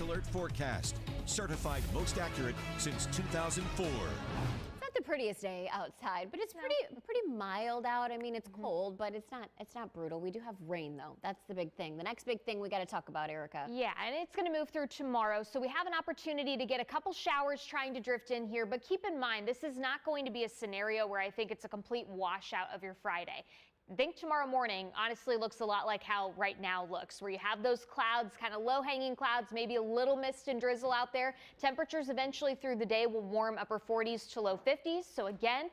Alert Forecast. Certified most accurate since 2004. It's not the prettiest day outside, but it's pretty mild out. I mean, it's cold, but it's not brutal. We do have rain though. That's the big thing. The next big thing we got to talk about, Erica. Yeah, and it's going to move through tomorrow. So we have an opportunity to get a couple showers trying to drift in here. But keep in mind, this is not going to be a scenario where I think it's a complete washout of your Friday. I think tomorrow morning honestly looks a lot like how right now looks, where you have those clouds, kind of low-hanging clouds, maybe a little mist and drizzle out there. Temperatures eventually through the day will warm upper 40s to low 50s. So again,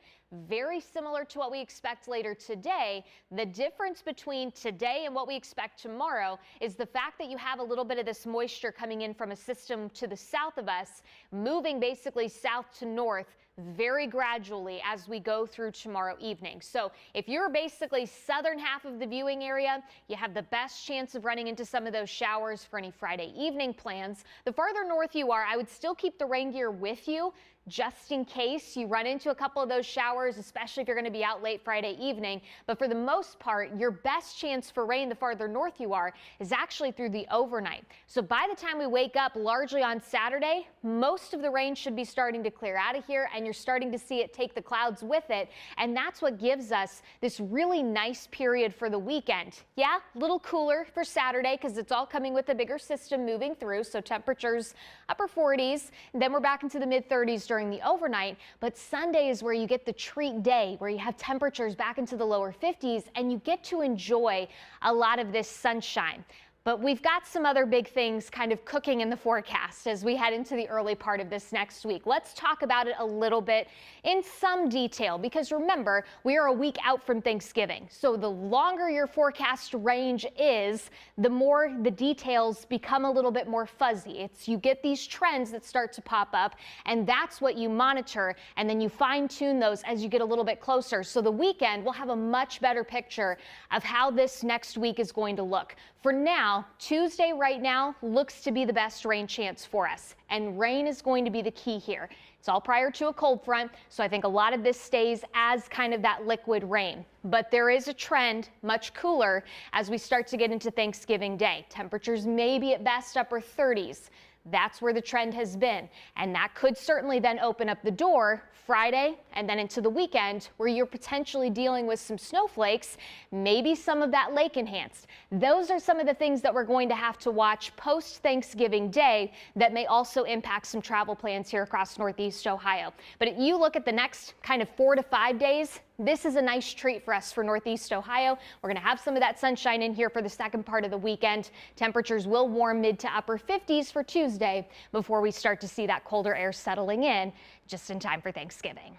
very similar to what we expect later today. The difference between today and what we expect tomorrow is the fact that you have a little bit of this moisture coming in from a system to the south of us, moving basically south to north very gradually as we go through tomorrow evening. So if you're basically southern half of the viewing area, you have the best chance of running into some of those showers for any Friday evening plans. The farther north you are, I would still keep the rain gear with you just in case you run into a couple of those showers, especially if you're going to be out late Friday evening. But for the most part, your best chance for rain the farther north you are is actually through the overnight. So by the time we wake up largely on Saturday, most of the rain should be starting to clear out of here, and you're starting to see it take the clouds with it. And that's what gives us this really nice period for the weekend. Yeah, a little cooler for Saturday because it's all coming with a bigger system moving through. So temperatures upper 40s, and then we're back into the mid 30s during the overnight. But Sunday is where you get the treat day, where you have temperatures back into the lower 50s and you get to enjoy a lot of this sunshine. But we've got some other big things kind of cooking in the forecast as we head into the early part of this next week. Let's talk about it a little bit in some detail, because remember, we are a week out from Thanksgiving. So the longer your forecast range is, the more the details become a little bit more fuzzy. You get these trends that start to pop up, and that's what you monitor, and then you fine tune those as you get a little bit closer. So the weekend we'll have a much better picture of how this next week is going to look. For now, Tuesday right now looks to be the best rain chance for us, and rain is going to be the key here. It's all prior to a cold front, so I think a lot of this stays as kind of that liquid rain. But there is a trend much cooler as we start to get into Thanksgiving Day. Temperatures may be at best upper 30s. That's where the trend has been, and that could certainly then open up the door Friday and then into the weekend, where you're potentially dealing with some snowflakes, maybe some of that lake enhanced. Those are some of the things that we're going to have to watch post Thanksgiving Day that may also impact some travel plans here across Northeast Ohio. But if you look at the next kind of 4 to 5 days, this is a nice treat for us for Northeast Ohio. We're going to have some of that sunshine in here for the second part of the weekend. Temperatures will warm mid to upper 50s for Tuesday before we start to see that colder air settling in just in time for Thanksgiving.